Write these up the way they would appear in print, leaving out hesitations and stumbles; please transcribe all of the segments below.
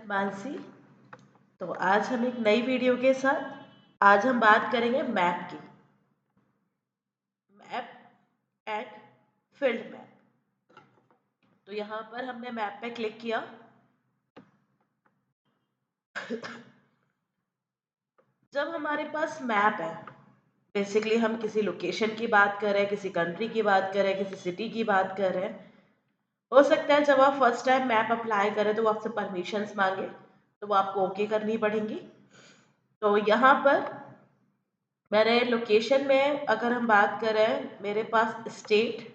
मानसी। तो आज हम एक नई वीडियो के साथ आज हम बात करेंगे मैप की। Map and field map. तो यहाँ पर हमने मैप पे क्लिक किया। जब हमारे पास मैप है, बेसिकली हम किसी लोकेशन की बात कर रहे हैं, किसी कंट्री की बात कर रहे हैं, किसी सिटी की बात कर रहे हैं। हो सकता है जब आप फर्स्ट टाइम मैप अप्लाई करें तो वो आपसे परमिशंस मांगे, तो वो आपको ओके करनी पड़ेंगी। तो यहाँ पर मेरे लोकेशन में अगर हम बात करें, मेरे पास स्टेट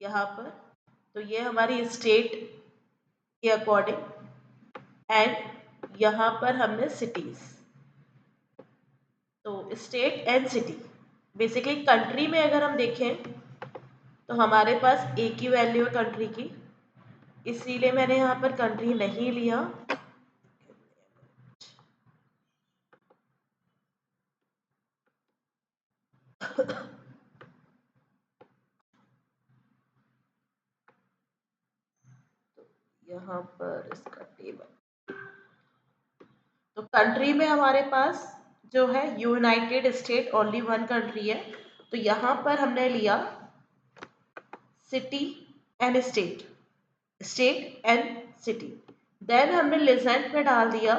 यहाँ पर, तो ये हमारी स्टेट के अकॉर्डिंग, एंड यहाँ पर हमने सिटीज। तो state and city, basically country में अगर हम देखें तो हमारे पास एक ही वैल्यू है कंट्री की, इसीलिए मैंने यहाँ पर कंट्री नहीं लिया। यहाँ पर इसका टेबल, तो कंट्री में हमारे पास जो है United State only one country है, तो यहाँ पर हमने लिया city and state, state and city. Then हमने लिजेंट में डाल दिया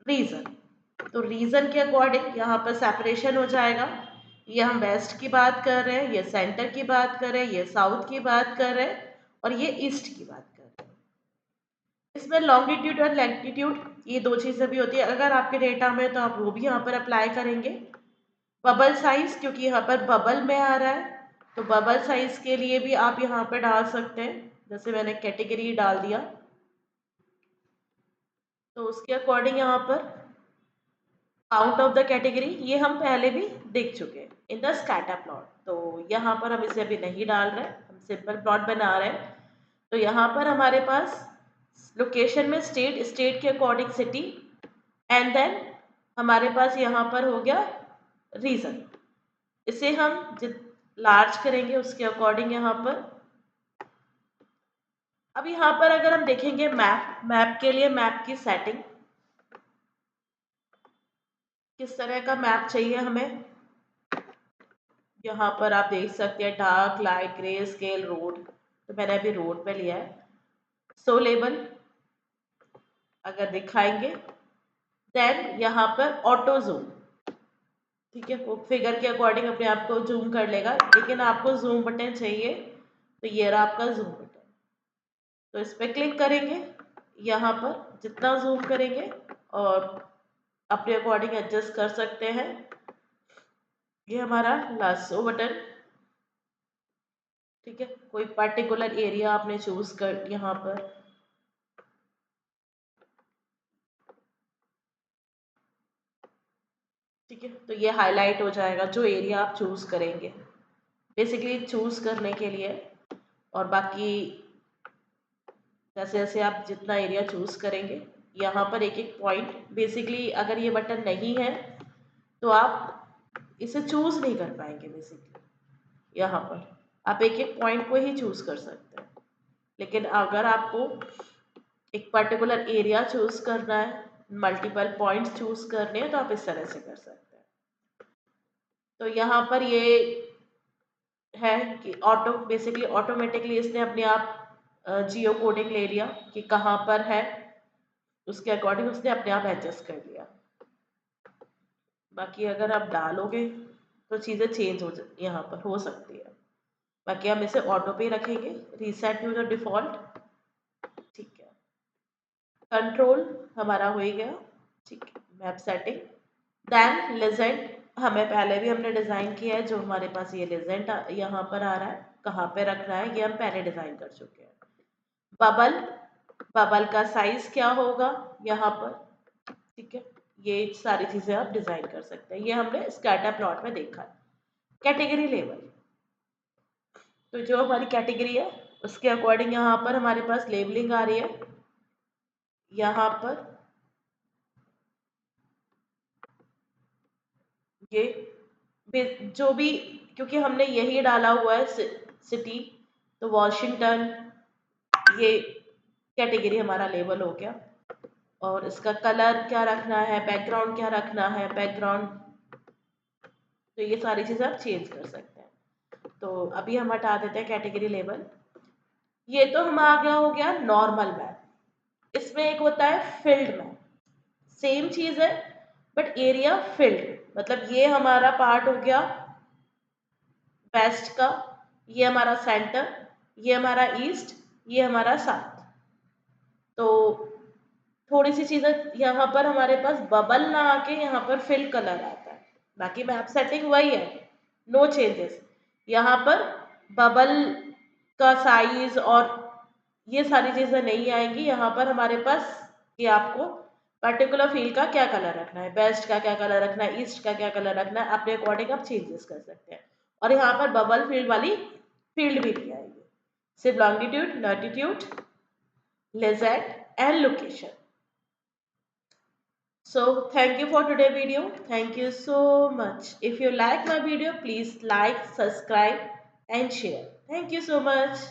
रीजन। तो रीजन के अकॉर्डिंग यहाँ पर सेपरेशन हो जाएगा। ये हम वेस्ट की बात कर रहे हैं, ये सेंटर की बात कर रहे हैं, ये साउथ की बात कर रहे हैं, और ये ईस्ट की बात कर रहे हैं। इसमें लॉन्गिट्यूड और लैटिट्यूड ये दो चीज़ें भी होती है। अगर आपके डेटा में तो आप वो भी यहाँ पर अप्लाई करेंगे। बबल साइज, क्योंकि यहाँ पर बबल में आ रहा है, तो बबल साइज के लिए भी आप यहाँ पर डाल सकते हैं। जैसे मैंने कैटेगरी डाल दिया, तो उसके अकॉर्डिंग यहाँ पर आउट ऑफ द कैटेगरी, ये हम पहले भी देख चुके हैं इन द स्कैटर प्लॉट। तो यहाँ पर हम इसे अभी नहीं डाल रहे, हम सिंपल प्लॉट बना रहे हैं। तो यहाँ पर हमारे पास लोकेशन में स्टेट, स्टेट के अकॉर्डिंग सिटी, एंड देन हमारे पास यहाँ पर हो गया रीजन। इसे हम जित लार्ज करेंगे उसके अकॉर्डिंग यहाँ पर। अब यहाँ पर अगर हम देखेंगे मैप के लिए मैप की सेटिंग, किस तरह का मैप चाहिए हमें। यहाँ पर आप देख सकते हैं dark, light, grey scale, road. तो मैंने अभी रोड पे लिया है। सो लेबल अगर दिखाएंगे, देन यहाँ पर ऑटो जूम, ठीक है, वो फिगर के अकॉर्डिंग अपने आप को जूम कर लेगा। लेकिन आपको जूम बटन चाहिए, तो ये रहा आपका जूम बटन। तो इस पर क्लिक करेंगे, यहाँ पर जितना जूम करेंगे और अपने अकॉर्डिंग एडजस्ट कर सकते हैं। ये हमारा लासो बटन, ठीक है। कोई पर्टिकुलर एरिया आपने चूज कर यहाँ पर, ठीक है, तो ये हाईलाइट हो जाएगा जो एरिया आप चूज करेंगे, बेसिकली चूज करने के लिए। और बाकी जैसे जैसे आप जितना एरिया चूज करेंगे, यहाँ पर एक एक पॉइंट, बेसिकली अगर ये बटन नहीं है तो आप इसे चूज नहीं कर पाएंगे। बेसिकली यहाँ पर आप एक एक पॉइंट को ही चूज कर सकते हैं, लेकिन अगर आपको एक पर्टिकुलर एरिया चूज करना है, मल्टीपल पॉइंट्स चूज करने हैं, तो आप इस तरह से कर सकते हैं। तो यहाँ पर ये है कि ऑटो, बेसिकली ऑटोमेटिकली इसने अपने आप जियो कोडिंग ले लिया कि कहाँ पर है, उसके अकॉर्डिंग उसने अपने आप एडजस्ट कर लिया। बाकी अगर आप डालोगे तो चीज़ें चेंज हो यहाँ पर हो सकती है। बाकी हम इसे ऑटो पे रखेंगे, रीसेट टू द डिफ़ॉल्ट, ठीक है। कंट्रोल हमारा हो ही गया, ठीक है। मैप सेटिंग, देन लेजेंड, हमें पहले भी हमने डिज़ाइन किया है। जो हमारे पास ये लेजेंड यहाँ पर आ रहा है, कहाँ पे रखना है, ये हम पहले डिज़ाइन कर चुके हैं। बबल, बबल का साइज क्या होगा यहाँ पर, ठीक है। ये सारी चीज़ें आप डिज़ाइन कर सकते हैं। ये हमने स्कैटर प्लॉट में देखा है। कैटेगरी लेवल, तो जो हमारी कैटेगरी है उसके अकॉर्डिंग यहाँ पर हमारे पास लेबलिंग आ रही है। यहाँ पर ये जो भी, क्योंकि हमने यही डाला हुआ है सिटी, तो वॉशिंगटन, ये कैटेगरी हमारा लेबल हो गया। और इसका कलर क्या रखना है, बैकग्राउंड क्या रखना है, बैकग्राउंड, तो ये सारी चीज़ें आप चेंज कर सकते हैं। तो अभी हम हटा देते हैं कैटेगरी लेबल। ये तो हम आ गया, हो गया नॉर्मल मैप। इसमें एक होता है फील्ड मैप, सेम चीज है बट एरिया फील्ड, मतलब ये हमारा पार्ट हो गया वेस्ट का, ये हमारा सेंटर, ये हमारा ईस्ट, ये हमारा साउथ। तो थोड़ी सी चीजें यहाँ पर हमारे पास बबल ना आके यहाँ पर फिल कलर आता है, बाकी मैप सेटिंग वही है, नो चेंजेस। यहाँ पर बबल का साइज और ये सारी चीजें नहीं आएंगी। यहाँ पर हमारे पास कि आपको पर्टिकुलर फील्ड का क्या कलर रखना है, वेस्ट का क्या कलर रखना है, ईस्ट का क्या कलर रखना है, अपने अकॉर्डिंग आप चेंजेस कर सकते हैं। और यहाँ पर बबल फील्ड वाली फील्ड भी नहीं आएगी, सिर्फ longitude, latitude, legend and location. So thank you for today video. Thank you so much. If you like my video, please like, subscribe and share. Thank you so much.